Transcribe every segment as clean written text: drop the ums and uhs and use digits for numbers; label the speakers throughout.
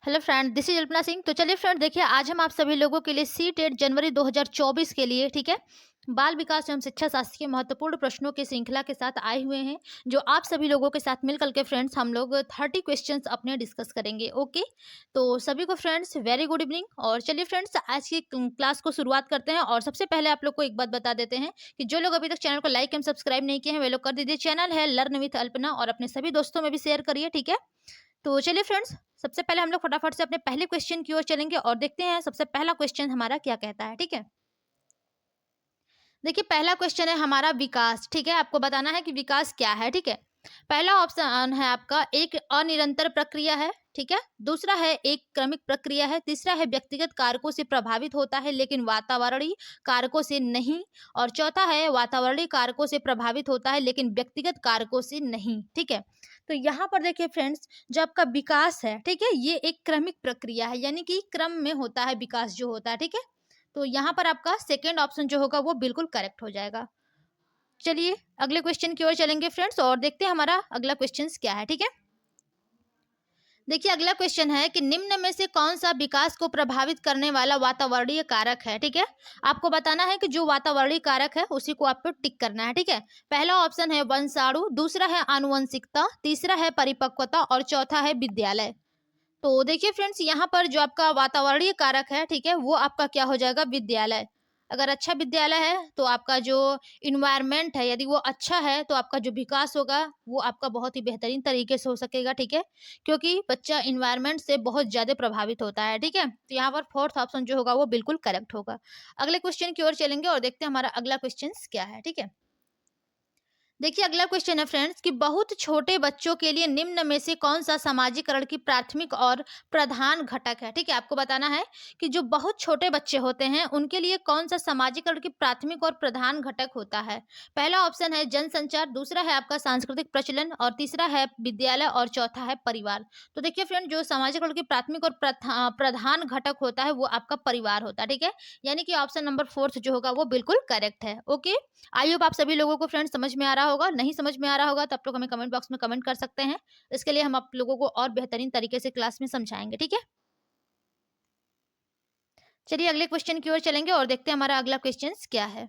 Speaker 1: Hello friend, this is Alpana Singh. तो चलिए friend, देखिए आज हम आप सभी लोगों के लिए सी-टेट जनवरी 2024 के लिए, ठीक है, बाल विकास एवं शिक्षा शास्त्र के महत्वपूर्ण प्रश्नों की श्रृंखला के साथ आए हुए हैं, जो आप सभी लोगों के साथ मिलकर के फ्रेंड्स हम लोग 30 क्वेश्चंस अपने डिस्कस करेंगे। ओके, तो सभी को फ्रेंड्स वेरी गुड इवनिंग। और चलिए फ्रेंड्स, आज की क्लास को शुरुआत करते हैं। और सबसे पहले आप लोग को एक बात बता देते हैं कि जो लोग अभी तक चैनल को लाइक एवं सब्सक्राइब नहीं किए हैं वे लोग कर दीजिए। चैनल है लर्न विथ अल्पना, और अपने सभी दोस्तों में भी शेयर करिए, ठीक है। तो चलिए फ्रेंड्स, सबसे पहले हम लोग फटाफट से अपने पहले क्वेश्चन की ओर चलेंगे और देखते हैं सबसे पहला क्वेश्चन हमारा क्या कहता है, ठीक है। देखिए पहला क्वेश्चन है हमारा विकास, ठीक है। आपको बताना है कि विकास क्या है, ठीक है। पहला ऑप्शन है आपका एक अनिरंतर प्रक्रिया है, ठीक है। दूसरा है एक क्रमिक प्रक्रिया है। तीसरा है व्यक्तिगत कारकों से प्रभावित होता है लेकिन वातावरणीय कारकों से नहीं। और चौथा है वातावरणीय कारकों से प्रभावित होता है लेकिन व्यक्तिगत कारकों से नहीं, ठीक है। तो यहाँ पर देखिए फ्रेंड्स, जो आपका विकास है, ठीक है, ये एक क्रमिक प्रक्रिया है, यानी कि क्रम में होता है विकास जो होता है, ठीक है। तो यहाँ पर आपका सेकेंड ऑप्शन जो होगा वो बिल्कुल करेक्ट हो जाएगा। चलिए अगले क्वेश्चन की ओर चलेंगे फ्रेंड्स और देखते हैं हमारा अगला क्वेश्चन क्या है, ठीक है। देखिए अगला क्वेश्चन है कि निम्न में से कौन सा विकास को प्रभावित करने वाला वातावरणीय कारक है, ठीक है। आपको बताना है कि जो वातावरणीय कारक है उसी को आपको टिक करना है, ठीक है। पहला ऑप्शन है वंशाणु, दूसरा है आनुवंशिकता, तीसरा है परिपक्वता और चौथा है विद्यालय। तो देखिए फ्रेंड्स, यहाँ पर जो आपका वातावरणीय कारक है, ठीक है, वो आपका क्या हो जाएगा, विद्यालय। अगर अच्छा विद्यालय है तो आपका जो इन्वायरमेंट है, यदि वो अच्छा है तो आपका जो विकास होगा वो आपका बहुत ही बेहतरीन तरीके से हो सकेगा, ठीक है। क्योंकि बच्चा इन्वायरमेंट से बहुत ज्यादा प्रभावित होता है, ठीक है। तो यहाँ पर फोर्थ ऑप्शन जो होगा वो बिल्कुल करेक्ट होगा। अगले क्वेश्चन की ओर चलेंगे और देखते हैं हमारा अगला क्वेश्चन क्या है, ठीक है। देखिए अगला क्वेश्चन है फ्रेंड्स कि बहुत छोटे बच्चों के लिए निम्न में से कौन सा समाजीकरण की प्राथमिक और प्रधान घटक है, ठीक है। आपको बताना है कि जो बहुत छोटे बच्चे होते हैं उनके लिए कौन सा समाजीकरण की प्राथमिक और प्रधान घटक होता है। पहला ऑप्शन है जनसंचार, दूसरा है आपका सांस्कृतिक प्रचलन, और तीसरा है विद्यालय, और चौथा है परिवार। तो देखिए फ्रेंड, जो समाजीकरण की प्राथमिक और प्रधान घटक होता है वो आपका परिवार होता है, ठीक है। यानी कि ऑप्शन नंबर फोर्थ जो होगा वो बिल्कुल करेक्ट है। ओके, आई होप आप सभी लोगों को फ्रेंड्स समझ में आ रहा होगा। नहीं समझ में आ रहा होगा तो आप लोग हमें कमेंट बॉक्स में कमेंट कर सकते हैं। इसके लिए हम आप लोगों को और बेहतरीन तरीके से क्लास में समझाएंगे, ठीक है। चलिए अगले क्वेश्चन की ओर चलेंगे और देखते हैं हमारा अगला क्वेश्चन क्या है।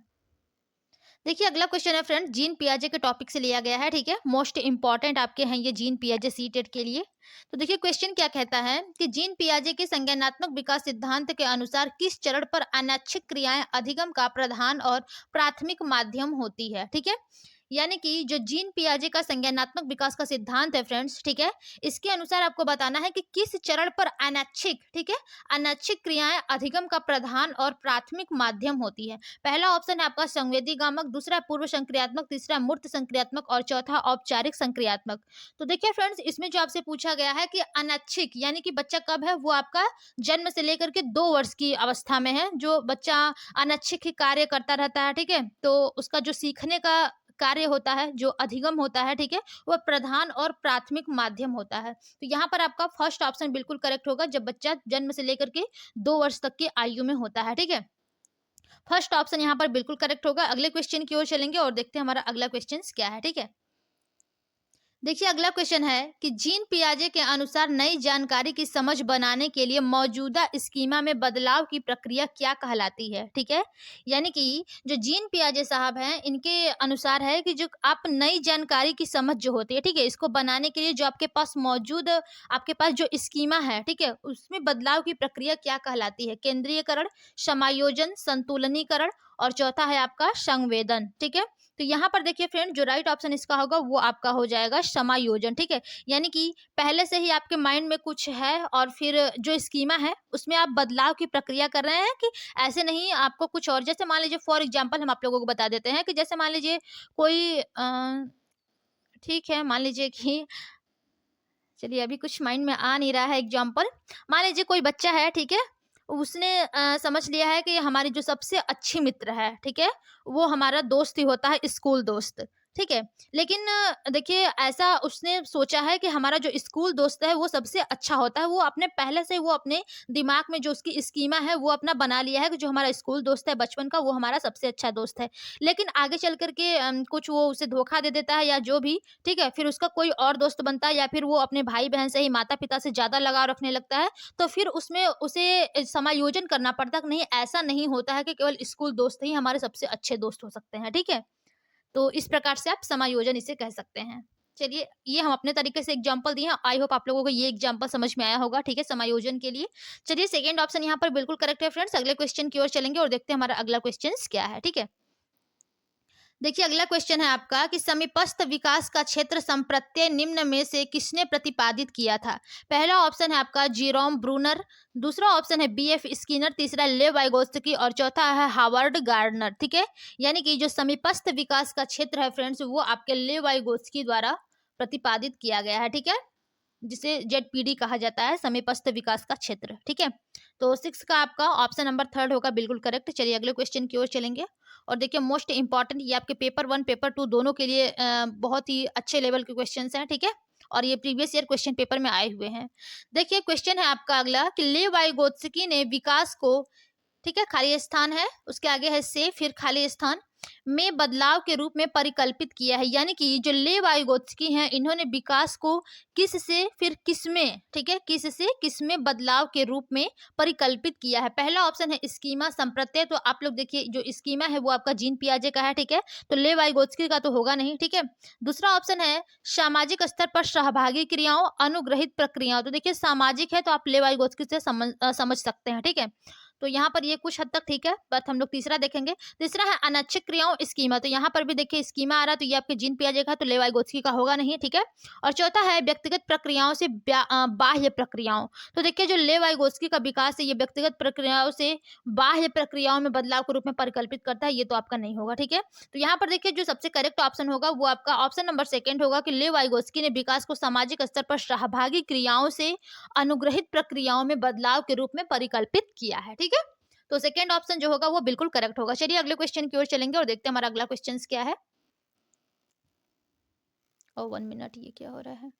Speaker 1: देखिए अगला क्वेश्चन है फ्रेंड, जीन पियाजे के टॉपिक से लिया गया है, ठीक है। मोस्ट इंपॉर्टेंट आपके हैं ये जीन पियाजे सी-टेट के लिए। तो देखिए क्वेश्चन क्या कहता है कि जीन पियाजे के संज्ञानात्मक विकास सिद्धांत के अनुसार किस चरण पर अनैच्छिक क्रियाएं अधिगम का प्रधान और प्राथमिक माध्यम होती है, ठीक है। यानी कि जो जीन पियाजे का संज्ञानात्मक विकास का सिद्धांत है फ्रेंड्स, ठीक है, इसके अनुसार आपको बताना है कि किस चरण पर अनैच्छिक, ठीक है, अनैच्छिक क्रियाएं अधिगम का प्रधान और प्राथमिक माध्यम होती है। पहला ऑप्शन है आपका संवेदी गामक, दूसरा है पूर्व संक्रियात्मक, तीसरा मूर्त संक्रियात्मक और चौथा औपचारिक संक्रियात्मक। तो देखिए फ्रेंड्स, इसमें जो आपसे पूछा गया है कि अनैच्छिक यानी कि बच्चा कब है, वो आपका जन्म से लेकर के 2 वर्ष की अवस्था में है। जो बच्चा अनैच्छिक ही कार्य करता रहता है, ठीक है, तो उसका जो सीखने का कार्य होता है, जो अधिगम होता है, ठीक है, वह प्रधान और प्राथमिक माध्यम होता है। तो यहाँ पर आपका फर्स्ट ऑप्शन बिल्कुल करेक्ट होगा, जब बच्चा जन्म से लेकर के 2 वर्ष तक की आयु में होता है, ठीक है। फर्स्ट ऑप्शन यहाँ पर बिल्कुल करेक्ट होगा। अगले क्वेश्चन की ओर चलेंगे और देखते हैं हमारा अगला क्वेश्चन क्या है, ठीक है। देखिए अगला क्वेश्चन है कि जीन पियाजे के अनुसार नई जानकारी की समझ बनाने के लिए मौजूदा स्कीमा में बदलाव की प्रक्रिया क्या कहलाती है, ठीक है। यानी कि जो जीन पियाजे साहब हैं, इनके अनुसार है कि जो आप नई जानकारी की समझ जो होती है, ठीक है, इसको बनाने के लिए जो आपके पास मौजूद आपके पास जो स्कीमा है, ठीक है, उसमें बदलाव की प्रक्रिया क्या कहलाती है। केंद्रीयकरण, समायोजन, संतुलनीकरण, और चौथा है आपका संवेदन, ठीक है। तो यहाँ पर देखिए फ्रेंड, जो राइट ऑप्शन इसका होगा वो आपका हो जाएगा समायोजन, ठीक है। यानी कि पहले से ही आपके माइंड में कुछ है और फिर जो स्कीमा है उसमें आप बदलाव की प्रक्रिया कर रहे हैं, कि ऐसे नहीं आपको कुछ और। जैसे मान लीजिए फॉर एग्जांपल हम आप लोगों को बता देते हैं कि जैसे मान लीजिए कोई ठीक है, मान लीजिए कि चलिए अभी कुछ माइंड में आ नहीं रहा है एग्जाम्पल। मान लीजिए कोई बच्चा है, ठीक है, उसने समझ लिया है कि हमारी जो सबसे अच्छी मित्र है, ठीक है, वो हमारा दोस्त ही होता है, स्कूल दोस्त। ठीक है। लेकिन देखिए ऐसा उसने सोचा है कि हमारा जो स्कूल दोस्त है वो सबसे अच्छा होता है। वो अपने पहले से वो अपने दिमाग में जो उसकी स्कीमा है वो अपना बना लिया है कि जो हमारा स्कूल दोस्त है बचपन का वो हमारा सबसे अच्छा दोस्त है। लेकिन आगे चल कर के कुछ वो उसे धोखा दे देता है या जो भी, ठीक है? फिर उसका कोई और दोस्त बनता है या फिर वो अपने भाई-बहन से ही माता-पिता से ज़्यादा लगाव रखने लगता है, तो फिर उसमें उसे समायोजन करना पड़ता है कि नहीं, ऐसा नहीं होता है कि केवल स्कूल दोस्त ही हमारे सबसे अच्छे दोस्त हो सकते हैं, ठीक है? तो इस प्रकार से आप समायोजन इसे कह सकते हैं। चलिए, ये हम अपने तरीके से एग्जांपल दिए हैं। आई होप आप लोगों को ये एग्जांपल समझ में आया होगा, ठीक है, समायोजन के लिए। चलिए, सेकंड ऑप्शन यहाँ पर बिल्कुल करेक्ट है फ्रेंड्स। अगले क्वेश्चन की ओर चलेंगे और देखते हैं हमारा अगला क्वेश्चंस क्या है, ठीक है? देखिए, अगला क्वेश्चन है आपका कि समीपस्थ विकास का क्षेत्र संप्रत्यय निम्न में से किसने प्रतिपादित किया था? पहला ऑप्शन है आपका जीरोम ब्रूनर, दूसरा ऑप्शन है बीएफ स्किनर, तीसरा लेव वाइगोत्स्की और चौथा है हावर्ड गार्डनर, ठीक है? यानी कि जो समीपस्थ विकास का क्षेत्र है फ्रेंड्स वो आपके लेव वाइगोत्स्की द्वारा प्रतिपादित किया गया है, ठीक है? जिसे जेडपीडी कहा जाता है, समीपस्थ विकास का क्षेत्र, ठीक है? तो 6 का आपका ऑप्शन नंबर 3 होगा बिल्कुल करेक्ट। चलिए अगले क्वेश्चन की ओर चलेंगे और देखिए मोस्ट इंपॉर्टेंट, ये आपके पेपर 1 पेपर 2 दोनों के लिए बहुत ही अच्छे लेवल के क्वेश्चंस हैं, ठीक है? और ये प्रीवियस ईयर क्वेश्चन पेपर में आए हुए हैं। देखिए क्वेश्चन है आपका अगला कि लेव वाइगोत्स्की ने विकास को, ठीक है, खाली स्थान है, उसके आगे है से, फिर खाली स्थान में बदलाव के रूप में परिकल्पित किया है। यानी कि जो लेव वाइगोत्स्की हैं इन्होंने विकास को किस से फिर किस में, ठीक है, किस से किस में बदलाव के रूप में परिकल्पित किया है। पहला ऑप्शन है स्कीमा संप्रत्यय, तो आप लोग देखिए जो स्कीमा है वो आपका जीन पियाजे का है, ठीक है, तो लेव वाइगोत्स्की का तो होगा नहीं, ठीक है। दूसरा ऑप्शन है सामाजिक स्तर पर सहभागी क्रियाओं अनुग्रहित प्रक्रियाओं, तो देखिए सामाजिक है तो आप लेव वाइगोत्स्की से समझ सकते हैं, ठीक है। तो यहाँ पर ये कुछ हद तक ठीक है, बट हम लोग तीसरा देखेंगे। तीसरा है अनैच्छिक क्रियाओं स्कीमा, तो यहाँ पर भी देखिए स्कीमा आ रहा है तो ये आपके जीन पियाजे का है, तो लेव वाइगोत्स्की का होगा नहीं, ठीक है। और चौथा है व्यक्तिगत प्रक्रियाओं से बाह्य प्रक्रियाओं, तो देखिए जो लेव वाइगोत्स्की का विकास है ये व्यक्तिगत प्रक्रियाओं से बाह्य प्रक्रियाओं में बदलाव के रूप में परिकल्पित करता है, ये तो आपका नहीं होगा, ठीक है। तो यहाँ पर देखिए जो सबसे करेक्ट ऑप्शन होगा वो आपका ऑप्शन नंबर 2 होगा कि लेव वाइगोत्स्की ने विकास को सामाजिक स्तर पर सहभागी क्रियाओं से अनुग्रहित प्रक्रियाओं में बदलाव के रूप में परिकल्पित किया है, ठीक है। तो सेकंड ऑप्शन जो होगा वो बिल्कुल करेक्ट होगा। चलिए अगले क्वेश्चन की ओर चलेंगे और देखते हैं हमारा अगला क्वेश्चन क्या है। ओ 1 मिनट, ये क्या हो रहा है?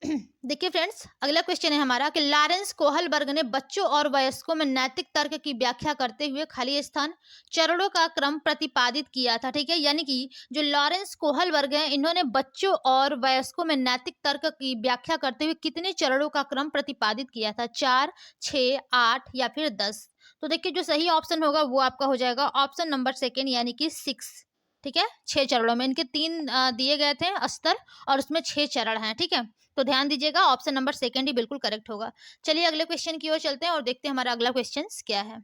Speaker 1: देखिए फ्रेंड्स, अगला क्वेश्चन है हमारा कि लॉरेंस कोहलबर्ग ने बच्चों और वयस्कों में नैतिक तर्क की व्याख्या करते हुए खाली स्थान चरणों का क्रम प्रतिपादित किया था, ठीक है। यानी कि जो लॉरेंस कोहलबर्ग हैं इन्होंने बच्चों और वयस्कों में नैतिक तर्क की व्याख्या करते हुए कितने चरणों का क्रम प्रतिपादित किया था? 4, 6, 8 या फिर 10? तो देखिए जो सही ऑप्शन होगा वो आपका हो जाएगा ऑप्शन नंबर 2 यानी कि 6, ठीक है। 6 चरणों में, इनके 3 दिए गए थे स्तर और उसमें 6 चरण हैं, ठीक है। तो ध्यान दीजिएगा ऑप्शन नंबर 2 ही बिल्कुल करेक्ट होगा। चलिए अगले क्वेश्चन की ओर चलते हैं और देखते हैं हमारा अगला क्वेश्चन क्या है।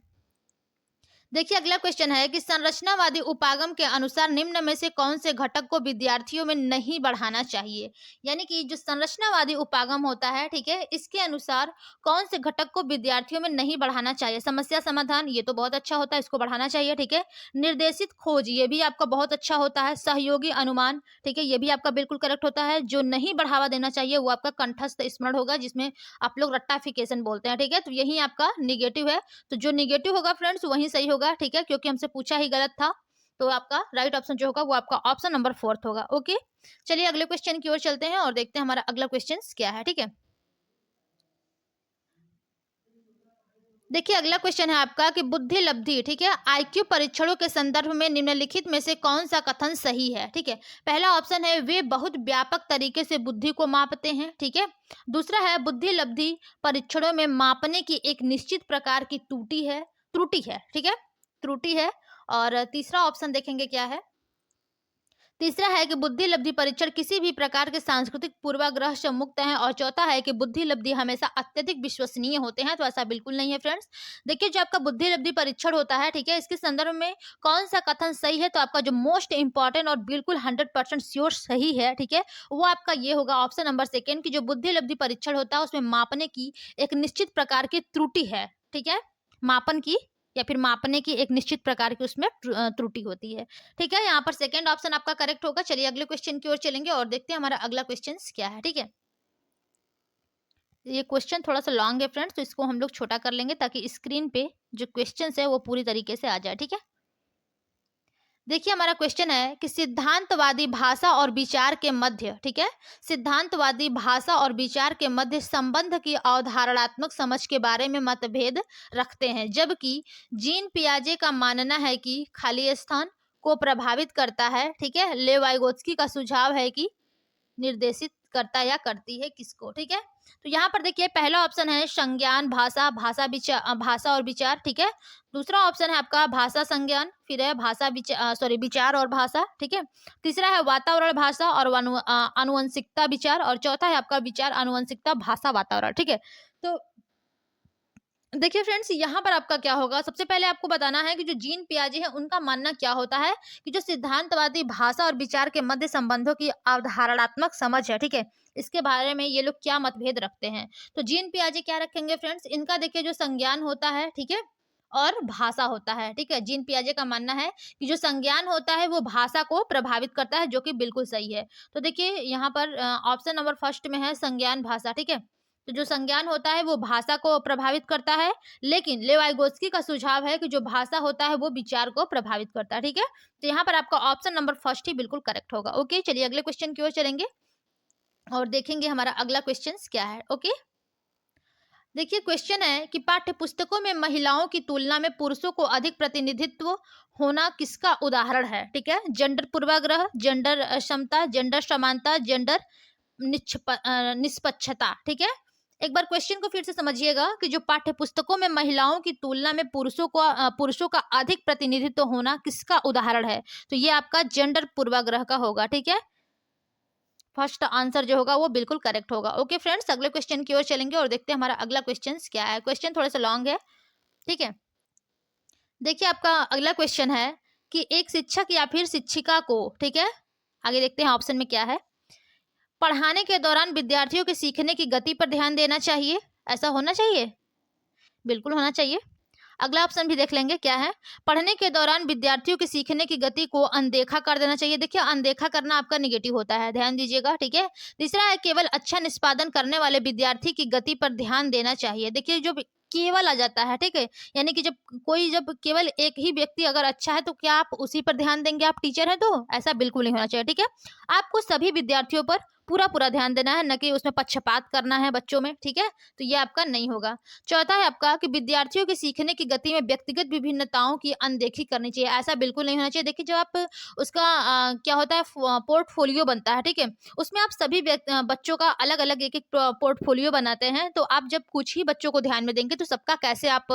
Speaker 1: देखिए अगला क्वेश्चन है कि संरचनावादी उपागम के अनुसार निम्न में से कौन से घटक को विद्यार्थियों में नहीं बढ़ाना चाहिए? यानी कि जो संरचनावादी उपागम होता है, ठीक है, इसके अनुसार कौन से घटक को विद्यार्थियों में नहीं बढ़ाना चाहिए? समस्या समाधान, ये तो बहुत अच्छा होता है, इसको बढ़ाना चाहिए, ठीक है। निर्देशित खोज, ये भी आपका बहुत अच्छा होता है। सहयोगी अनुमान, ठीक है, ये भी आपका बिल्कुल करेक्ट होता है। जो नहीं बढ़ावा देना चाहिए वो आपका कंठस्थ स्मरण होगा, जिसमें आप लोग रट्टाफिकेशन बोलते हैं, ठीक है। तो यही आपका निगेटिव है, तो जो निगेटिव होगा फ्रेंड्स वही सही होगा, ठीक है, क्योंकि हमसे पूछा ही गलत था। तो आपका राइट ऑप्शन जो होगा वो आपका ऑप्शन नंबर 4 होगा। ओके, चलिए अगले क्वेश्चन की ओर चलते हैं और देखते हैं हमारा अगला क्वेश्चन क्या है, ठीक है। देखिए अगला क्वेश्चन है आपका कि बुद्धि लब्धि, ठीक है, आईक्यू परीक्षणों के संदर्भ में निम्नलिखित में से कौन सा कथन सही है? ठीक है, पहला ऑप्शन है वे बहुत व्यापक तरीके से बुद्धि को मापते हैं, ठीक है। दूसरा है बुद्धि लब्धि परीक्षणों में मापने की एक निश्चित प्रकार की त्रुटि है, ठीक है, त्रुटि है। और तीसरा ऑप्शन देखेंगे क्या है। तीसरा है कि बुद्धि लब्धि परीक्षण किसी भी प्रकार के सांस्कृतिक पूर्वाग्रह से मुक्त हैं। और चौथा है कि बुद्धि लब्धि हमेशा अत्यधिक विश्वसनीय होते हैं। तो ऐसा बिल्कुल नहीं है फ्रेंड्स। देखिए जो आपका बुद्धि लब्धि परीक्षण होता है, ठीक है, इसके संदर्भ में कौन सा कथन सही है, तो आपका जो मोस्ट इंपॉर्टेंट और बिल्कुल 100% श्योर सही है, ठीक है, वो आपका ये होगा ऑप्शन नंबर 2 की जो बुद्धि लब्धि परीक्षण होता है उसमें मापने की एक निश्चित प्रकार की त्रुटि है, ठीक है, मापन की या फिर मापने की एक निश्चित प्रकार की उसमें त्रुटि होती है। ठीक है, यहाँ पर सेकंड ऑप्शन आपका करेक्ट होगा। चलिए अगले क्वेश्चन की ओर चलेंगे और देखते हैं हमारा अगला क्वेश्चन क्या है, ठीक है। ये क्वेश्चन थोड़ा सा लॉन्ग है फ्रेंड्स, तो इसको हम लोग छोटा कर लेंगे ताकि स्क्रीन पे जो क्वेश्चन है वो पूरी तरीके से आ जाए, ठीक है। देखिए हमारा क्वेश्चन है कि सिद्धांतवादी भाषा और विचार के मध्य, ठीक है, सिद्धांतवादी भाषा और विचार के मध्य संबंध की अवधारणात्मक समझ के बारे में मतभेद रखते हैं, जबकि जीन पियाजे का मानना है कि खाली स्थान को प्रभावित करता है, ठीक है। ले वाइगोत्स्की का सुझाव है कि निर्देशित करता या करती है किसको, ठीक है। तो यहाँ पर देखिए पहला ऑप्शन है संज्ञान भाषा, भाषा और विचार, ठीक है। दूसरा ऑप्शन है आपका भाषा संज्ञान, फिर है भाषा विचार और भाषा, ठीक है। तीसरा है वातावरण भाषा और आनुवंशिकता विचार, और चौथा है आपका विचार आनुवंशिकता भाषा वातावरण, ठीक है। तो देखिए फ्रेंड्स, यहाँ पर आपका क्या होगा, सबसे पहले आपको बताना है कि जो जीन पियाजे है उनका मानना क्या होता है कि जो सिद्धांतवादी भाषा और विचार के मध्य संबंधों की अवधारणात्मक समझ है, ठीक है, इसके बारे में ये लोग क्या मतभेद रखते हैं। तो जीन पियाजे क्या रखेंगे फ्रेंड्स, इनका देखिए जो संज्ञान होता है, ठीक है, और भाषा होता है, ठीक है। जीन पियाजे का मानना है कि जो संज्ञान होता है वो भाषा को प्रभावित करता है, जो कि बिल्कुल सही है। तो देखिए यहाँ पर ऑप्शन नंबर फर्स्ट में है संज्ञान भाषा, ठीक है। तो जो संज्ञान होता है वो भाषा को प्रभावित करता है, लेकिन लेवाइगोस्की का सुझाव है कि जो भाषा होता है वो विचार को प्रभावित करता है, ठीक है। तो यहाँ पर आपका ऑप्शन नंबर फर्स्ट ही बिल्कुल करेक्ट होगा। ओके, चलिए अगले क्वेश्चन की ओर चलेंगे और देखेंगे हमारा अगला क्वेश्चन क्या है। ओके, देखिए क्वेश्चन है कि पाठ्य पुस्तकों में महिलाओं की तुलना में पुरुषों को अधिक प्रतिनिधित्व होना किसका उदाहरण है, ठीक है। जेंडर पूर्वाग्रह, जेंडर समता, जेंडर समानता, जेंडर निष्पक्षता, ठीक है। एक बार क्वेश्चन को फिर से समझिएगा कि जो पाठ्य पुस्तकों में महिलाओं की तुलना में पुरुषों का अधिक प्रतिनिधित्व होना किसका उदाहरण है। तो ये आपका जेंडर पूर्वाग्रह का होगा, ठीक है। फर्स्ट आंसर जो होगा वो बिल्कुल करेक्ट होगा। ओके फ्रेंड्स, अगले क्वेश्चन की ओर चलेंगे और देखते हैं हमारा अगला क्वेश्चन क्या है। क्वेश्चन थोड़ा सा लॉन्ग है, ठीक है। देखिए आपका अगला क्वेश्चन है कि एक शिक्षक या फिर शिक्षिका को, ठीक है, आगे देखते हैं ऑप्शन में क्या है। पढ़ाने के दौरान विद्यार्थियों के सीखने की गति पर ध्यान देना चाहिए, ऐसा होना चाहिए, बिल्कुल होना चाहिए। अगला ऑप्शन भी देख लेंगे क्या है। पढ़ने के दौरान विद्यार्थियों के सीखने की गति को अनदेखा कर देना चाहिए। देखिए अनदेखा करना आपका नेगेटिव होता है, ध्यान दीजिएगा, ठीक है। तीसरा है केवल अच्छा निष्पादन करने वाले विद्यार्थी की गति पर ध्यान देना चाहिए। देखिए जो केवल आ जाता है, ठीक है, यानी कि जब केवल एक ही व्यक्ति अगर अच्छा है तो क्या आप उसी पर ध्यान देंगे, आप टीचर है तो ऐसा बिल्कुल नहीं होना चाहिए, ठीक है। आपको सभी विद्यार्थियों पर पूरा पूरा ध्यान देना है, न कि उसमें पक्षपात करना है बच्चों में, ठीक है। तो ये आपका नहीं होगा। चौथा है आपका कि विद्यार्थियों के सीखने की गति में व्यक्तिगत विभिन्नताओं की अनदेखी करनी चाहिए, ऐसा बिल्कुल नहीं होना चाहिए। देखिए जब आप उसका क्या होता है पोर्टफोलियो बनता है, ठीक है, उसमें आप सभी बच्चों का अलग अलग एक एक पोर्टफोलियो बनाते हैं, तो आप जब कुछ ही बच्चों को ध्यान में देंगे तो सबका कैसे आप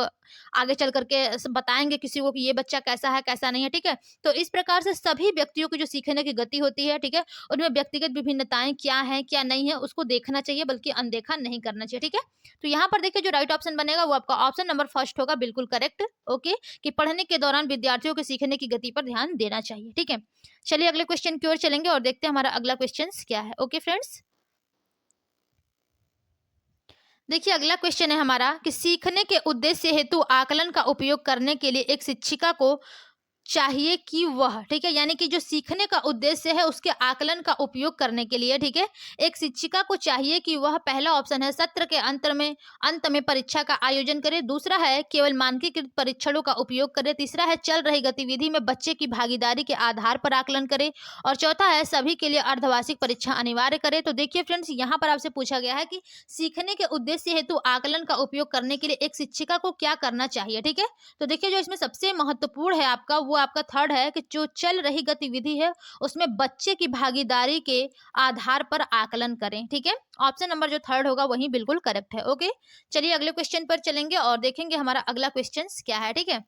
Speaker 1: आगे चल करके बताएंगे किसी को कि ये बच्चा कैसा है कैसा नहीं है, ठीक है। तो इस प्रकार से सभी व्यक्तियों की जो सीखने की गति होती है, ठीक है, उनमें व्यक्तिगत विभिन्नताएं क्या है क्या नहीं है उसको देखना चाहिए, बल्कि अनदेखा नहीं करना चाहिए, ठीक है। तो यहाँ पर देखिए जो राइट ऑप्शन बनेगा वो आपका ऑप्शन नंबर फर्स्ट होगा, बिल्कुल करेक्ट। ओके, कि पढ़ने के दौरान विद्यार्थियों के सीखने की गति पर ध्यान देना चाहिए, ठीक है। चलिए अगले क्वेश्चन की ओर चलेंगे और देखते हैं हमारा अगला क्वेश्चन क्या है। ओके फ्रेंड्स, देखिए अगला क्वेश्चन है हमारा कि सीखने के उद्देश्य हेतु आकलन का उपयोग करने के लिए एक शिक्षिका को चाहिए कि वह, ठीक है, यानी कि जो सीखने का उद्देश्य है उसके आकलन का उपयोग करने के लिए, ठीक है, एक शिक्षिका को चाहिए कि वह, पहला ऑप्शन है सत्र के अंत में परीक्षा का आयोजन करे, दूसरा है केवल मानकीकृत परीक्षणों का उपयोग करे, तीसरा है चल रही गतिविधि में बच्चे की भागीदारी के आधार पर आकलन करे, और चौथा है सभी के लिए अर्धवार्षिक परीक्षा अनिवार्य करे। तो देखिए फ्रेंड्स, यहाँ पर आपसे पूछा गया है कि सीखने के उद्देश्य हेतु आकलन का उपयोग करने के लिए एक शिक्षिका को क्या करना चाहिए, ठीक है। तो देखिए जो इसमें सबसे महत्वपूर्ण है आपका वो आपका थर्ड है कि जो चल रही गतिविधि है उसमें बच्चे की भागीदारी के आधार पर आकलन करें, ठीक है। ऑप्शन नंबर जो थर्ड होगा वही बिल्कुल करेक्ट है। ओके, चलिए अगले क्वेश्चन पर चलेंगे और देखेंगे हमारा अगला क्वेश्चन क्या है, ठीक है।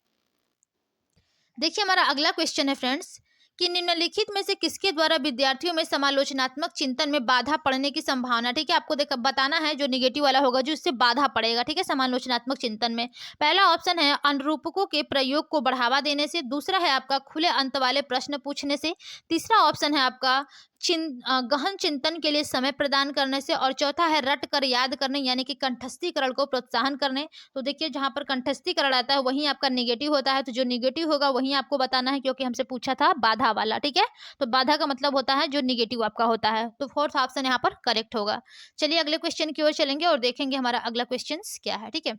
Speaker 1: देखिए हमारा अगला क्वेश्चन है फ्रेंड्स कि निम्नलिखित में से किसके द्वारा विद्यार्थियों में समालोचनात्मक चिंतन में बाधा पड़ने की संभावना, ठीक है, आपको बताना है जो निगेटिव वाला होगा जो इससे बाधा पड़ेगा, ठीक है, समालोचनात्मक चिंतन में। पहला ऑप्शन है अनुरूपकों के प्रयोग को बढ़ावा देने से, दूसरा है आपका खुले अंत वाले प्रश्न पूछने से, तीसरा ऑप्शन है आपका गहन चिंतन के लिए समय प्रदान करने से, और चौथा है रट कर याद करने यानी कि कंठस्थीकरण को प्रोत्साहन करने। तो देखिए जहां पर कंठस्थीकरण आता है वहीं आपका निगेटिव होता है, तो जो निगेटिव होगा वहीं आपको बताना है, क्योंकि हमसे पूछा था बाधा वाला, ठीक है। तो बाधा का मतलब होता है जो निगेटिव आपका होता है, तो फोर्थ ऑप्शन यहाँ पर करेक्ट होगा। चलिए अगले क्वेश्चन की ओर चलेंगे और देखेंगे हमारा अगला क्वेश्चन क्या है, ठीक है।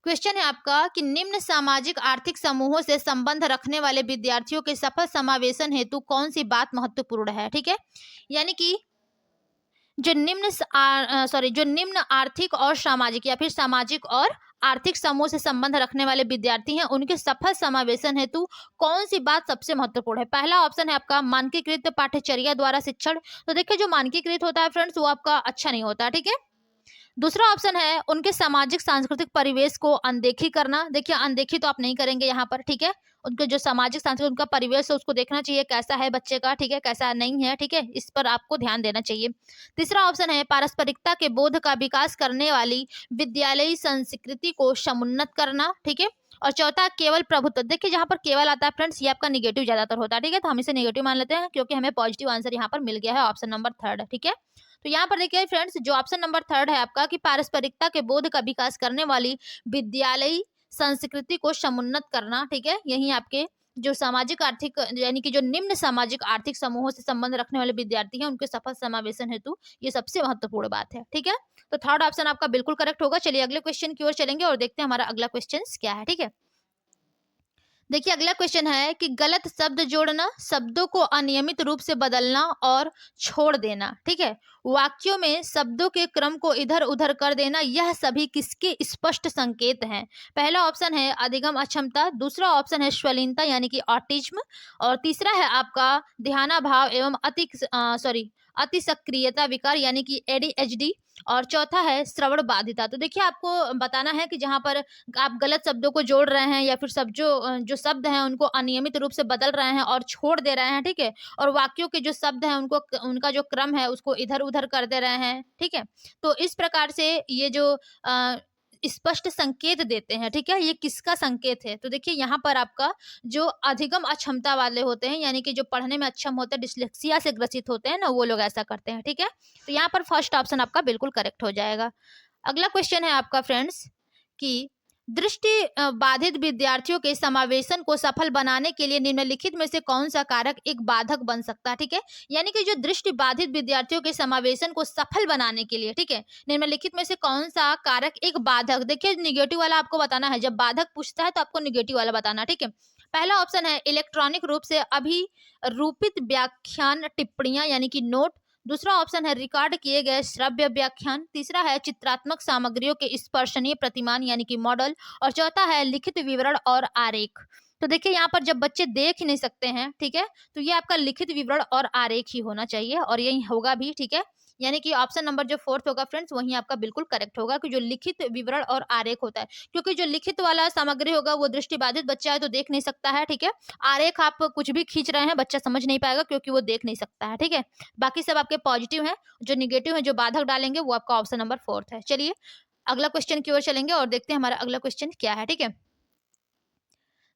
Speaker 1: क्वेश्चन है आपका कि निम्न सामाजिक आर्थिक समूहों से संबंध रखने वाले विद्यार्थियों के सफल समावेशन हेतु कौन सी बात महत्वपूर्ण है। ठीक है, यानी कि जो निम्न आर्थिक और सामाजिक या फिर सामाजिक और आर्थिक समूह से संबंध रखने वाले विद्यार्थी हैं, उनके सफल समावेशन हेतु कौन सी बात सबसे महत्वपूर्ण है। पहला ऑप्शन है आपका मानकीकृत पाठ्यचर्या द्वारा शिक्षण। तो देखिए जो मानकीकृत होता है फ्रेंड्स वो आपका अच्छा नहीं होता। ठीक है, दूसरा ऑप्शन है उनके सामाजिक सांस्कृतिक परिवेश को अनदेखी करना। देखिए अनदेखी तो आप नहीं करेंगे यहाँ पर। ठीक है, उनके जो सामाजिक सांस्कृतिक उनका परिवेश है उसको देखना चाहिए कैसा है बच्चे का। ठीक है, कैसा नहीं है। ठीक है, इस पर आपको ध्यान देना चाहिए। तीसरा ऑप्शन है पारस्परिकता के बोध का विकास करने वाली विद्यालयी संस्कृति को समुन्नत करना। ठीक है, और चौथा केवल प्रभुत्व। देखिए जहां पर केवल आता है फ्रेंड्स ये आपका निगेटिव ज्यादातर होता है। ठीक है, तो हम इसे निगेटिव मान लेते हैं क्योंकि हमें पॉजिटिव आंसर यहाँ पर मिल गया है ऑप्शन नंबर थर्ड। ठीक है, तो यहाँ पर देखिए फ्रेंड्स जो ऑप्शन नंबर थर्ड है आपका कि पारस्परिकता के बोध का विकास करने वाली विद्यालयी संस्कृति को समुन्नत करना। ठीक है, यही आपके जो सामाजिक आर्थिक यानी कि जो निम्न सामाजिक आर्थिक समूहों से संबंध रखने वाले विद्यार्थी हैं उनके सफल समावेशन हेतु ये सबसे महत्वपूर्ण बात है। ठीक है, तो थर्ड ऑप्शन आपका बिल्कुल करेक्ट होगा। चलिए अगले क्वेश्चन की ओर चलेंगे और देखते हैं हमारा अगला क्वेश्चन क्या है। ठीक है, देखिए अगला क्वेश्चन है कि गलत शब्द जोड़ना, शब्दों को अनियमित रूप से बदलना और छोड़ देना। ठीक है, वाक्यों में शब्दों के क्रम को इधर उधर कर देना, यह सभी किसके स्पष्ट संकेत हैं। पहला ऑप्शन है अधिगम अक्षमता, दूसरा ऑप्शन है श्वलीनता यानी कि ऑटिज्म, और तीसरा है आपका ध्यानाभाव एवं अति सक्रियता विकार यानी कि एडीएचडी, और चौथा है श्रवण बाधिता। तो देखिए आपको बताना है कि जहां पर आप गलत शब्दों को जोड़ रहे हैं या फिर जो शब्द हैं उनको अनियमित रूप से बदल रहे हैं और छोड़ दे रहे हैं। ठीक है, और वाक्यों के जो शब्द हैं उनको उनका जो क्रम है उसको इधर उधर कर दे रहे हैं। ठीक है, तो इस प्रकार से ये जो स्पष्ट संकेत देते हैं। ठीक है, ये किसका संकेत है। तो देखिए यहाँ पर आपका जो अधिगम अक्षमता वाले होते हैं यानी कि जो पढ़ने में अक्षम होते हैं, डिस्लेक्सिया से ग्रसित होते हैं ना, वो लोग ऐसा करते हैं। ठीक है, तो यहाँ पर फर्स्ट ऑप्शन आपका बिल्कुल करेक्ट हो जाएगा। अगला क्वेश्चन है आपका फ्रेंड्स कि दृष्टि बाधित विद्यार्थियों के समावेशन को सफल बनाने के लिए निम्नलिखित में से कौन सा कारक एक बाधक बन सकता है। ठीक है, यानी कि जो दृष्टि बाधित विद्यार्थियों के समावेशन को सफल बनाने के लिए, ठीक है, निम्नलिखित में से कौन सा कारक एक बाधक। देखिए निगेटिव वाला आपको बताना है, जब बाधक पूछता है तो आपको निगेटिव वाला बताना। ठीक है, पहला ऑप्शन है इलेक्ट्रॉनिक रूप से अभिरूपित व्याख्यान टिप्पणियां यानी कि नोट, दूसरा ऑप्शन है रिकॉर्ड किए गए श्रव्य व्याख्यान, तीसरा है चित्रात्मक सामग्रियों के स्पर्शनीय प्रतिमान यानी कि मॉडल, और चौथा है लिखित विवरण और आरेख। तो देखिए यहाँ पर जब बच्चे देख ही नहीं सकते हैं, ठीक है, तो ये आपका लिखित विवरण और आरेख ही होना चाहिए और यही होगा भी। ठीक है, यानी कि ऑप्शन नंबर जो फोर्थ होगा फ्रेंड्स वही आपका बिल्कुल करेक्ट होगा कि जो लिखित विवरण और आरेख होता है, क्योंकि जो लिखित वाला सामग्री होगा वो दृष्टिबाधित बच्चा है तो देख नहीं सकता है। ठीक है, आरेख आप कुछ भी खींच रहे हैं बच्चा समझ नहीं पाएगा क्योंकि वो देख नहीं सकता है। ठीक है, बाकी सब आपके पॉजिटिव हैं, जो निगेटिव है जो बाधक डालेंगे वो आपका ऑप्शन नंबर फोर्थ है। चलिए अगला क्वेश्चन की ओर चलेंगे और देखते हैं हमारा अगला क्वेश्चन क्या है। ठीक है,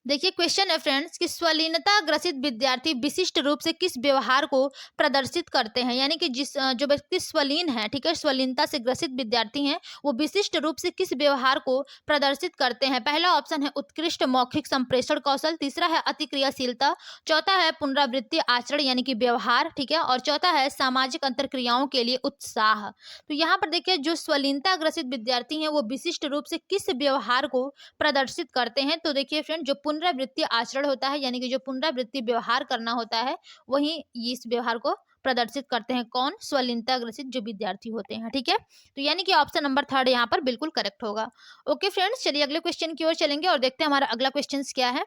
Speaker 1: देखिए क्वेश्चन है फ्रेंड्स कि स्वलीनता ग्रसित विद्यार्थी विशिष्ट रूप से किस व्यवहार को प्रदर्शित करते हैं, यानी कि जो व्यक्ति स्वलीन है, ठीक है, स्वलीनता से ग्रसित विद्यार्थी हैं वो विशिष्ट रूप से किस व्यवहार को प्रदर्शित करते हैं। पहला ऑप्शन है उत्कृष्ट मौखिक संप्रेषण कौशल, तीसरा है अति क्रियाशीलता, चौथा है पुनरावृत्ति आचरण यानी कि व्यवहार, ठीक है, और चौथा है सामाजिक अंतरक्रियाओं के लिए उत्साह। तो यहाँ पर देखिए जो स्वलीनता ग्रसित विद्यार्थी हैं वो विशिष्ट रूप से किस व्यवहार को प्रदर्शित करते हैं। तो देखिए फ्रेंड जो पुनरावृत्ति आचरण होता है यानी कि जो पुनरावृत्ति व्यवहार करना होता है वही इस व्यवहार को प्रदर्शित करते हैं। कौन? स्वलीनता ग्रसित जो विद्यार्थी होते हैं। ठीक है, तो यानी कि ऑप्शन नंबर थर्ड यहाँ पर बिल्कुल करेक्ट होगा। ओके फ्रेंड्स, चलिए अगले क्वेश्चन की ओर चलेंगे और देखते हैं हमारा अगला क्वेश्चन क्या है।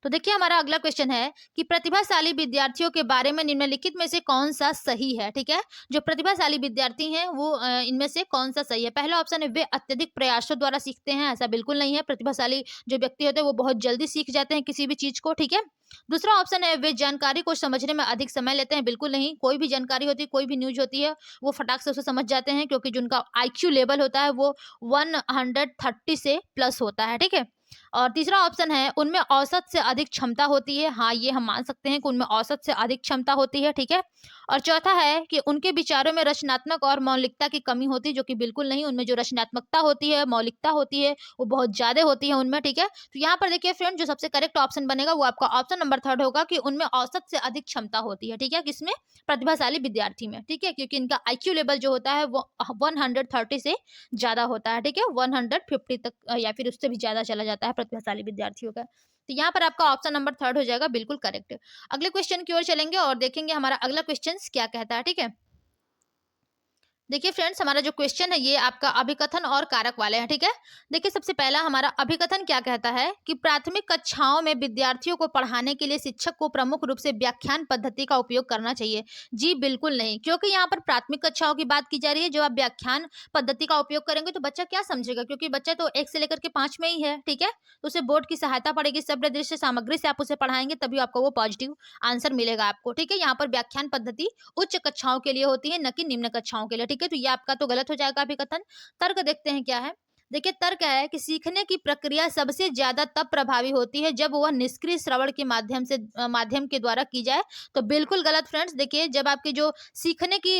Speaker 1: तो देखिए हमारा अगला क्वेश्चन है कि प्रतिभाशाली विद्यार्थियों के बारे में निम्नलिखित में से कौन सा सही है। ठीक है, जो प्रतिभाशाली विद्यार्थी हैं वो इनमें से कौन सा सही है। पहला ऑप्शन है वे अत्यधिक प्रयासों द्वारा सीखते हैं, ऐसा बिल्कुल नहीं है। प्रतिभाशाली जो व्यक्ति होते हैं वो बहुत जल्दी सीख जाते हैं किसी भी चीज को। ठीक है, दूसरा ऑप्शन है वे जानकारी को समझने में अधिक समय लेते हैं, बिल्कुल नहीं। कोई भी जानकारी होती है, कोई भी न्यूज होती है वो फटाक से उसे समझ जाते हैं क्योंकि जो उनका IQ लेवल होता है वो 130 से प्लस होता है। ठीक है, और तीसरा ऑप्शन है उनमें औसत से अधिक क्षमता होती है। हाँ, ये हम मान सकते हैं कि उनमें औसत से अधिक क्षमता होती है, ठीक है। और चौथा है कि उनके विचारों में रचनात्मक और मौलिकता की कमी होती है, जो कि बिल्कुल नहीं, उनमें जो रचनात्मकता होती है, मौलिकता होती है, वो बहुत ज्यादा होती है उनमें, ठीक है। तो यहाँ पर देखिए फ्रेंड, जो सबसे करेक्ट ऑप्शन बनेगा वो आपका ऑप्शन नंबर थर्ड होगा कि उनमें औसत से अधिक क्षमता होती है, ठीक है, किसमें, प्रतिभाशाली विद्यार्थी में, ठीक है, क्योंकि इनका आईक्यू लेवल जो होता है वो 130 से ज्यादा होता है, ठीक है, 150 तक या फिर उससे भी ज्यादा चला जाता है प्रतिभाशाली विद्यार्थियों का। तो यहाँ पर आपका ऑप्शन नंबर थर्ड हो जाएगा, बिल्कुल करेक्ट। अगले क्वेश्चन की ओर चलेंगे और देखेंगे हमारा अगला क्वेश्चन क्या कहता है, ठीक है। देखिए फ्रेंड्स, हमारा जो क्वेश्चन है ये आपका अभिकथन और कारक वाले हैं, ठीक है। देखिए सबसे पहला हमारा अभिकथन क्या कहता है कि प्राथमिक कक्षाओं में विद्यार्थियों को पढ़ाने के लिए शिक्षक को प्रमुख रूप से व्याख्यान पद्धति का उपयोग करना चाहिए। जी बिल्कुल नहीं, क्योंकि यहाँ पर प्राथमिक कक्षाओं की बात की जा रही है। जब आप व्याख्यान पद्धति का उपयोग करेंगे तो बच्चा क्या समझेगा, क्योंकि बच्चा तो 1 से लेकर के 5 में ही है, ठीक है। तो उसे बोर्ड की सहायता पड़ेगी, शब्द दृश्य सामग्री से आप उसे पढ़ाएंगे तभी आपको वो पॉजिटिव आंसर मिलेगा आपको, ठीक है। यहाँ पर व्याख्यान पद्धति उच्च कक्षाओं के लिए होती है, न कि निम्न कक्षाओं के लिए, ठीक है। तो ये आपका तो गलत हो जाएगा अभिकथन। तर्क देखते हैं क्या है। देखिए तर्क है कि सीखने की प्रक्रिया सबसे ज्यादा तब प्रभावी होती है जब वह निष्क्रिय श्रवण के माध्यम के द्वारा की जाए। तो बिल्कुल गलत फ्रेंड्स। देखिए जब आपकी जो सीखने की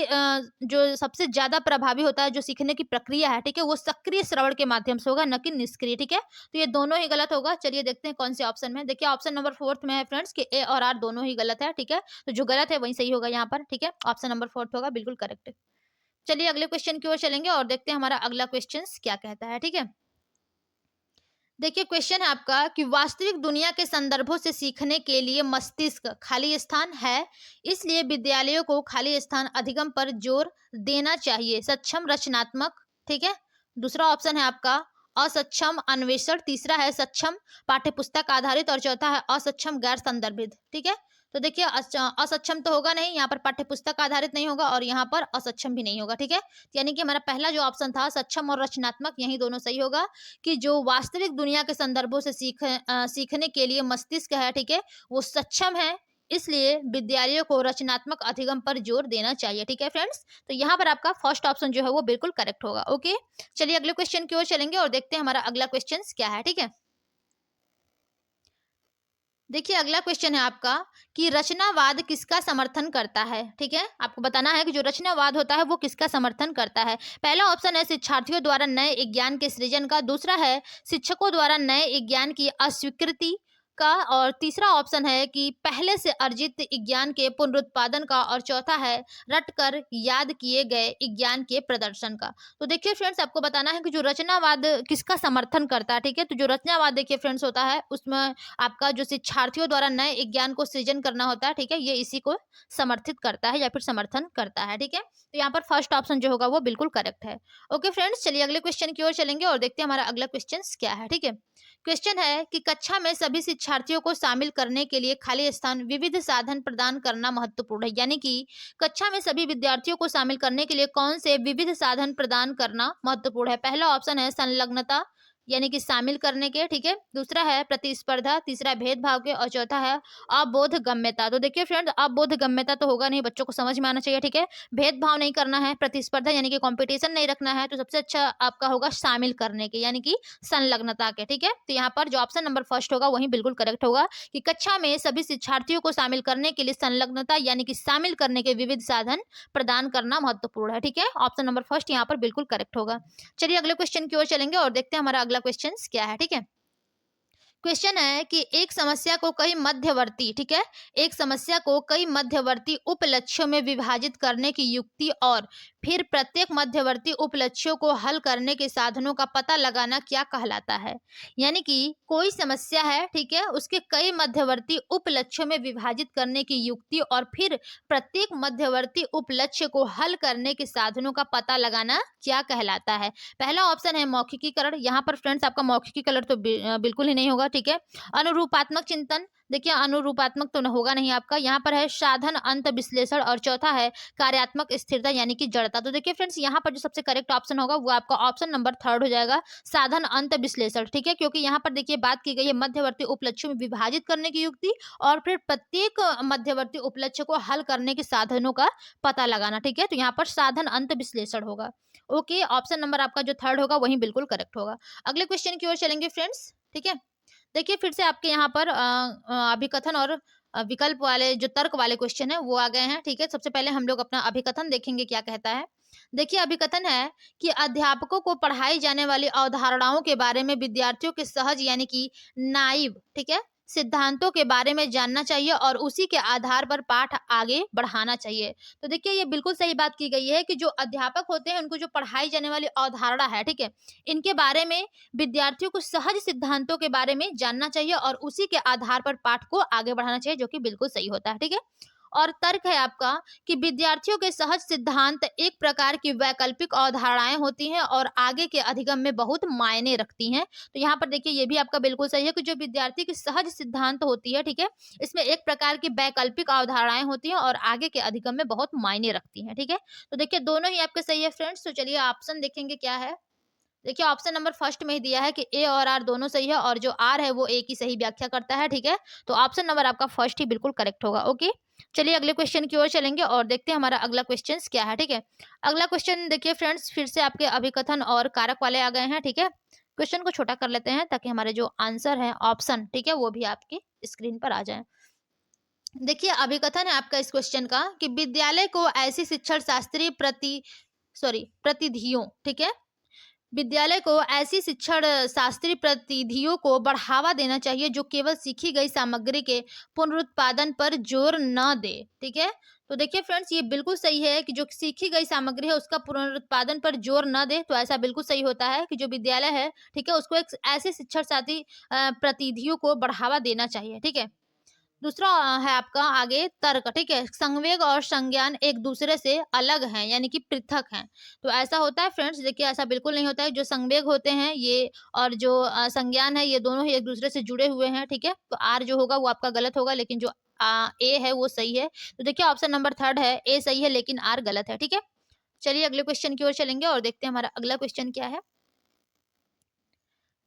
Speaker 1: जो सबसे ज्यादा प्रभावी होता है, जो सीखने की प्रक्रिया है, ठीक है, वो सक्रिय श्रवण के माध्यम से होगा, न कि निष्क्रिय, ठीक है। तो ये दोनों ही गलत होगा। चलिए देखते हैं कौन से ऑप्शन में। देखिए ऑप्शन नंबर फोर्थ में है फ्रेंड्स कि ए और आर दोनों ही गलत है, ठीक है। तो जो गलत है वही सही होगा यहाँ पर, ठीक है। ऑप्शन नंबर फोर्थ होगा, बिल्कुल करेक्ट। चलिए अगले क्वेश्चन की ओर चलेंगे और देखते हैं हमारा अगला क्वेश्चन क्या कहता है, ठीक है। देखिए क्वेश्चन है आपका कि वास्तविक दुनिया के संदर्भों से सीखने के लिए मस्तिष्क खाली स्थान है, इसलिए विद्यालयों को खाली स्थान अधिगम पर जोर देना चाहिए। सक्षम रचनात्मक, ठीक है। दूसरा ऑप्शन है आपका असक्षम अन्वेषण, तीसरा है सक्षम पाठ्यपुस्तक आधारित और चौथा है असक्षम गैर संदर्भित, ठीक है। तो देखिए असक्षम तो होगा नहीं, यहाँ पर पाठ्यपुस्तक आधारित नहीं होगा और यहाँ पर असक्षम भी नहीं होगा, ठीक है। यानी कि हमारा पहला जो ऑप्शन था सक्षम और रचनात्मक, यही दोनों सही होगा कि जो वास्तविक दुनिया के संदर्भों से सीखने के लिए मस्तिष्क है, ठीक है, वो सक्षम है, इसलिए विद्यालयों को रचनात्मक अधिगम पर जोर देना चाहिए, ठीक है फ्रेंड्स। तो यहाँ पर आपका फर्स्ट ऑप्शन जो है वो बिल्कुल करेक्ट होगा। ओके, चलिए अगले क्वेश्चन की ओर चलेंगे और देखते हैं हमारा अगला क्वेश्चन क्या है, ठीक है। देखिए अगला क्वेश्चन है आपका कि रचनावाद किसका समर्थन करता है, ठीक है। आपको बताना है कि जो रचनावाद होता है वो किसका समर्थन करता है। पहला ऑप्शन है शिक्षार्थियों द्वारा नए ज्ञान के सृजन का, दूसरा है शिक्षकों द्वारा नए ज्ञान की अस्वीकृति का, और तीसरा ऑप्शन है कि पहले से अर्जित ज्ञान के पुनरुत्पादन का, और चौथा है रटकर याद किए गए ज्ञान के प्रदर्शन का। तो देखिए फ्रेंड्स, आपको बताना है कि जो रचनावाद किसका समर्थन करता है, ठीक है। तो जो रचनावाद देखिए फ्रेंड्स होता है उसमें आपका जो शिक्षार्थियों द्वारा नए ज्ञान को सृजन करना होता है, ठीक है, ये इसी को समर्थित करता है या फिर समर्थन करता है, ठीक है। तो यहाँ पर फर्स्ट ऑप्शन जो होगा वो बिल्कुल करेक्ट है। ओके फ्रेंड्स, चलिए अगले क्वेश्चन की ओर चलेंगे और देखते हैं हमारा अगला क्वेश्चन क्या है, ठीक है। क्वेश्चन है कि कक्षा में सभी शिक्षार्थियों को शामिल करने के लिए खाली स्थान विविध साधन प्रदान करना महत्वपूर्ण है। यानी कि कक्षा में सभी विद्यार्थियों को शामिल करने के लिए कौन से विविध साधन प्रदान करना महत्वपूर्ण है। पहला ऑप्शन है संलग्नता, यानी कि शामिल करने के, ठीक है। दूसरा है प्रतिस्पर्धा, तीसरा भेदभाव के, और चौथा है अबोध गम्यता। तो देखिए फ्रेंड्स, अबोध गम्यता तो होगा नहीं, बच्चों को समझ में आना चाहिए, ठीक है। भेदभाव नहीं करना है, प्रतिस्पर्धा यानी कि कंपटीशन नहीं रखना है, तो सबसे अच्छा आपका होगा शामिल करने के, यानी कि संलग्नता के, ठीक है। तो यहाँ पर जो ऑप्शन नंबर फर्स्ट होगा वही बिल्कुल करेक्ट होगा कि कक्षा में सभी शिक्षार्थियों को शामिल करने के लिए संलग्नता यानी कि शामिल करने के विविध साधन प्रदान करना महत्वपूर्ण है, ठीक है। ऑप्शन नंबर फर्स्ट यहाँ पर बिल्कुल करेक्ट होगा। चलिए अगले क्वेश्चन की ओर चलेंगे और देखते हैं हमारा अगला क्वेश्चन क्या है, ठीक है। क्वेश्चन है कि एक समस्या को कई मध्यवर्ती, ठीक है, एक समस्या को कई मध्यवर्ती उपलक्ष्यों में विभाजित करने की युक्ति और फिर प्रत्येक मध्यवर्ती उपलक्ष्यों को हल करने के साधनों का पता लगाना क्या कहलाता है। यानी कि कोई समस्या है, ठीक है, उसके कई मध्यवर्ती उपलक्ष्यों में विभाजित करने की युक्ति और फिर प्रत्येक मध्यवर्ती उपलक्ष्य को हल करने के साधनों का पता लगाना क्या कहलाता है। पहला ऑप्शन है मौखिकीकरण। यहाँ पर फ्रेंड्स आपका मौखिकीकरण तो बिल्कुल ही नहीं होगा, ठीक है। अनुरूपात्मक चिंतन, देखिए अनुरूपात्मक तो होगा नहीं आपका। यहाँ पर है साधन अंत विश्लेषण, और चौथा है कार्यात्मक स्थिरता यानी कि जड़ता। तो देखिए फ्रेंड्स, यहाँ पर जो सबसे करेक्ट ऑप्शन होगा वो आपका ऑप्शन नंबर थर्ड हो जाएगा, साधन अंत विश्लेषण, ठीक है। क्योंकि यहाँ पर देखिए बात की गई है मध्यवर्ती उपलक्ष्यों में विभाजित करने की युक्ति और फिर प्रत्येक मध्यवर्ती उपलक्ष्य को हल करने के साधनों का पता लगाना, ठीक है। तो यहाँ पर साधन अंत विश्लेषण होगा। ओके, ऑप्शन नंबर आपका जो थर्ड होगा वही बिल्कुल करेक्ट होगा। अगले क्वेश्चन की ओर चलेंगे फ्रेंड्स, ठीक है। देखिए फिर से आपके यहाँ पर अभिकथन और विकल्प वाले जो तर्क वाले क्वेश्चन है वो आ गए हैं, ठीक है। सबसे पहले हम लोग अपना अभिकथन देखेंगे क्या कहता है। देखिए अभिकथन है कि अध्यापकों को पढ़ाई जाने वाली अवधारणाओं के बारे में विद्यार्थियों के सहज यानी कि नाइव, ठीक है, सिद्धांतों के बारे में जानना चाहिए और उसी के आधार पर पाठ आगे बढ़ाना चाहिए। तो देखिए ये बिल्कुल सही बात की गई है कि जो अध्यापक होते हैं उनको जो पढ़ाई जाने वाली अवधारणा है, ठीक है, इनके बारे में विद्यार्थियों को सहज सिद्धांतों के बारे में जानना चाहिए और उसी के आधार पर पाठ को आगे बढ़ाना चाहिए, जो कि बिल्कुल सही होता है, ठीक है। और तर्क है आपका कि विद्यार्थियों के सहज सिद्धांत एक प्रकार की वैकल्पिक अवधारणाएं होती हैं और आगे के अधिगम में बहुत मायने रखती हैं। तो यहाँ पर देखिए ये भी आपका बिल्कुल सही है कि जो विद्यार्थी की सहज सिद्धांत होती है, ठीक है, इसमें एक प्रकार की वैकल्पिक अवधारणाएं होती हैं और आगे के अधिगम में बहुत मायने रखती हैं, ठीक है। तो देखिए दोनों ही आपके सही है फ्रेंड्स। तो चलिए ऑप्शन देखेंगे क्या है। देखिए ऑप्शन नंबर फर्स्ट में ही दिया है कि ए और आर दोनों सही है और जो आर है वो ए की सही व्याख्या करता है, ठीक है। तो ऑप्शन नंबर आपका फर्स्ट ही बिल्कुल करेक्ट होगा। ओके, चलिए अगले क्वेश्चन की ओर चलेंगे और देखते हैं हमारा अगला क्वेश्चन क्या है, ठीक है। अगला क्वेश्चन देखिए फ्रेंड्स, फिर से आपके अभिकथन और कारक वाले आ गए हैं, ठीक है। क्वेश्चन को छोटा कर लेते हैं ताकि हमारे जो आंसर है ऑप्शन, ठीक है, वो भी आपकी स्क्रीन पर आ जाए। देखिए अभिकथन है आपका इस क्वेश्चन का कि विद्यालय को ऐसी शिक्षण शास्त्रीय प्रतिधियों, ठीक है, विद्यालय को ऐसी शिक्षण शास्त्रीय प्रतिधियों को बढ़ावा देना चाहिए जो केवल सीखी गई सामग्री के पुनरुत्पादन पर जोर न दे, ठीक है। तो देखिए फ्रेंड्स ये बिल्कुल सही है कि जो सीखी गई सामग्री है उसका पुनरुत्पादन पर जोर न दे। तो ऐसा बिल्कुल सही होता है कि जो विद्यालय है, ठीक है, उसको एक ऐसे शिक्षण साथी प्रतिधियों को बढ़ावा देना चाहिए, ठीक है। दूसरा है आपका आगे तर्क, ठीक है, संवेग और संज्ञान एक दूसरे से अलग हैं यानी कि पृथक हैं। तो ऐसा होता है फ्रेंड्स, देखिए ऐसा बिल्कुल नहीं होता है। जो संवेग होते हैं ये और जो संज्ञान है ये दोनों ही एक दूसरे से जुड़े हुए हैं, ठीक है। तो आर जो होगा वो आपका गलत होगा, लेकिन जो ए है वो सही है। तो देखिए ऑप्शन नंबर थर्ड है, ए सही है लेकिन आर गलत है, ठीक है। चलिए अगले क्वेश्चन की ओर चलेंगे और देखते हैं हमारा अगला क्वेश्चन क्या है।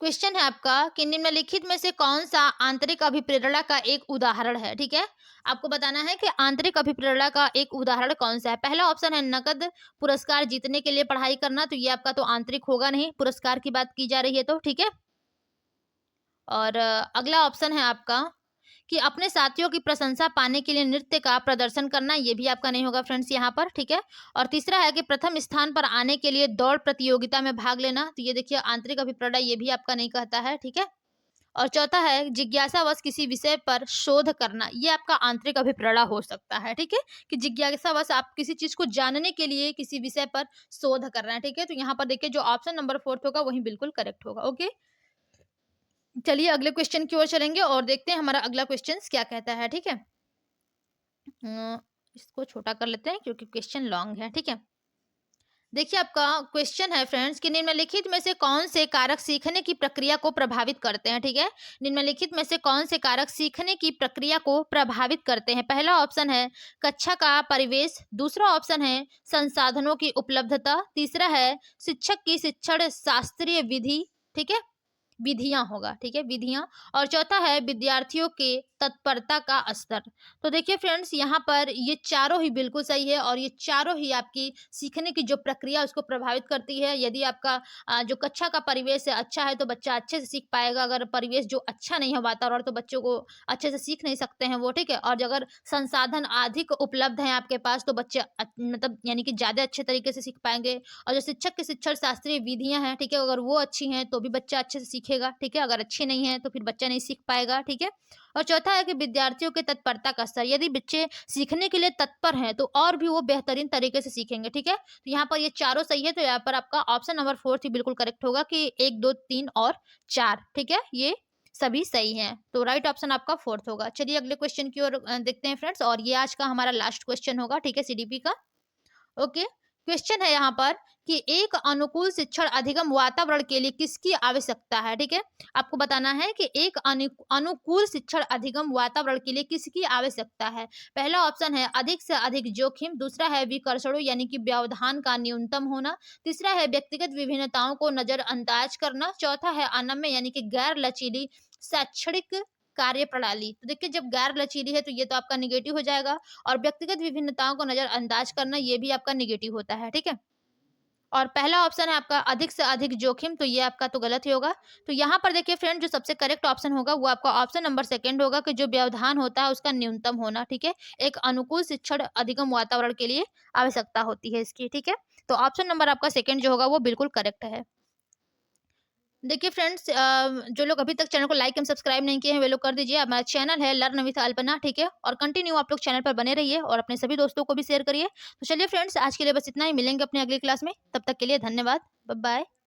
Speaker 1: क्वेश्चन है आपका कि निम्नलिखित में से कौन सा आंतरिक अभिप्रेरणा का एक उदाहरण है, ठीक है। आपको बताना है कि आंतरिक अभिप्रेरणा का एक उदाहरण कौन सा है। पहला ऑप्शन है नकद पुरस्कार जीतने के लिए पढ़ाई करना, तो ये आपका तो आंतरिक होगा नहीं, पुरस्कार की बात की जा रही है तो, ठीक है। और अगला ऑप्शन है आपका कि अपने साथियों की प्रशंसा पाने के लिए नृत्य का प्रदर्शन करना, ये भी आपका नहीं होगा फ्रेंड्स यहाँ पर, ठीक है। और तीसरा है कि प्रथम स्थान पर आने के लिए दौड़ प्रतियोगिता में भाग लेना, तो ये देखिए आंतरिक अभिप्रेरणा ये भी आपका नहीं कहता है, ठीक है। और चौथा है जिज्ञासावश किसी विषय पर शोध करना, ये आपका आंतरिक अभिप्रेरणा हो सकता है, ठीक है, कि जिज्ञासावश आप किसी चीज को जानने के लिए किसी विषय पर शोध कर रहे हैं, ठीक है। तो यहाँ पर देखिए जो ऑप्शन नंबर फोर्थ होगा वही बिल्कुल करेक्ट होगा। ओके, चलिए अगले क्वेश्चन की ओर चलेंगे और देखते हैं हमारा अगला क्वेश्चन क्या कहता है, ठीक है। इसको छोटा कर लेते हैं क्योंकि क्वेश्चन लॉन्ग है, ठीक है। देखिए आपका क्वेश्चन है फ्रेंड्स कि निम्नलिखित में से कौन से कारक सीखने की प्रक्रिया को प्रभावित करते हैं, ठीक है। निम्नलिखित में से कौन से कारक सीखने की प्रक्रिया को प्रभावित करते हैं। पहला ऑप्शन है कक्षा का परिवेश, दूसरा ऑप्शन है संसाधनों की उपलब्धता, तीसरा है शिक्षक की शिक्षण शास्त्रीय विधि, ठीक है, विधियां होगा, ठीक है, विधियां। और चौथा है विद्यार्थियों के तत्परता का स्तर। तो देखिए फ्रेंड्स यहाँ पर ये चारों ही बिल्कुल सही है और ये चारों ही आपकी सीखने की जो प्रक्रिया उसको प्रभावित करती है। यदि आपका जो कक्षा का परिवेश है अच्छा है तो बच्चा अच्छे से सीख पाएगा, अगर परिवेश जो अच्छा नहीं है वातावरण तो बच्चों को अच्छे से सीख नहीं सकते हैं वो, ठीक है। और अगर संसाधन अधिक उपलब्ध हैं आपके पास तो बच्चे मतलब यानी कि ज्यादा अच्छे तरीके से सीख पाएंगे। और जो शिक्षक के शिक्षण शास्त्रीय विधियां हैं, ठीक है, अगर वो अच्छी हैं तो भी बच्चा अच्छे से सीखेगा, ठीक है। अगर अच्छी नहीं है तो फिर बच्चा नहीं सीख पाएगा, ठीक है। और चौथा है कि विद्यार्थियों के तत्परता का स्तर, यदि बच्चे सीखने के लिए तत्पर हैं तो और भी वो बेहतरीन तरीके से सीखेंगे, ठीक है। तो यहाँ पर ये चारों सही है, तो यहाँ पर आपका ऑप्शन नंबर फोर्थ ही बिल्कुल करेक्ट होगा कि 1, 2, 3 और 4, ठीक है, ये सभी सही हैं। तो राइट ऑप्शन आपका फोर्थ होगा। चलिए अगले क्वेश्चन की ओर देखते हैं फ्रेंड्स, और ये आज का हमारा लास्ट क्वेश्चन होगा, ठीक है, सीडीपी का। ओके, क्वेश्चन है यहाँ पर कि एक अनुकूल शिक्षण अधिगम वातावरण के लिए किसकी आवश्यकता है, ठीक है। आपको बताना है कि एक अनुकूल शिक्षण अधिगम वातावरण के लिए किसकी आवश्यकता है। पहला ऑप्शन है अधिक से अधिक जोखिम, दूसरा है विकर्षणों यानी कि व्यवधान का न्यूनतम होना, तीसरा है व्यक्तिगत विभिन्नताओं को नजरअंदाज करना, चौथा है अनम्य यानी कि गैर लचीली शैक्षणिक कार्य प्रणाली। तो देखिए जब गैर लचीली है तो ये तो आपका निगेटिव हो जाएगा, और व्यक्तिगत विभिन्नताओं को नजरअंदाज करना ये भी आपका निगेटिव होता है, ठीक है। और पहला ऑप्शन है आपका अधिक से अधिक जोखिम, तो ये आपका तो गलत ही होगा। तो यहाँ पर देखिए फ्रेंड, जो सबसे करेक्ट ऑप्शन होगा वो आपका ऑप्शन नंबर सेकंड होगा कि जो व्यवधान होता है उसका न्यूनतम होना, ठीक है। एक अनुकूल शिक्षण अधिगम वातावरण के लिए आवश्यकता होती है इसकी, ठीक है। तो ऑप्शन नंबर आपका सेकंड जो होगा वो बिल्कुल करेक्ट है। देखिए फ्रेंड्स, जो लोग अभी तक चैनल को लाइक एंड सब्सक्राइब नहीं किए हैं वे लोग कर दीजिए। हमारा चैनल है लर्न विथ अल्पना, ठीक है। और कंटिन्यू आप लोग चैनल पर बने रहिए और अपने सभी दोस्तों को भी शेयर करिए। तो चलिए फ्रेंड्स, आज के लिए बस इतना ही, मिलेंगे अपने अगली क्लास में, तब तक के लिए धन्यवाद, बाय बाय।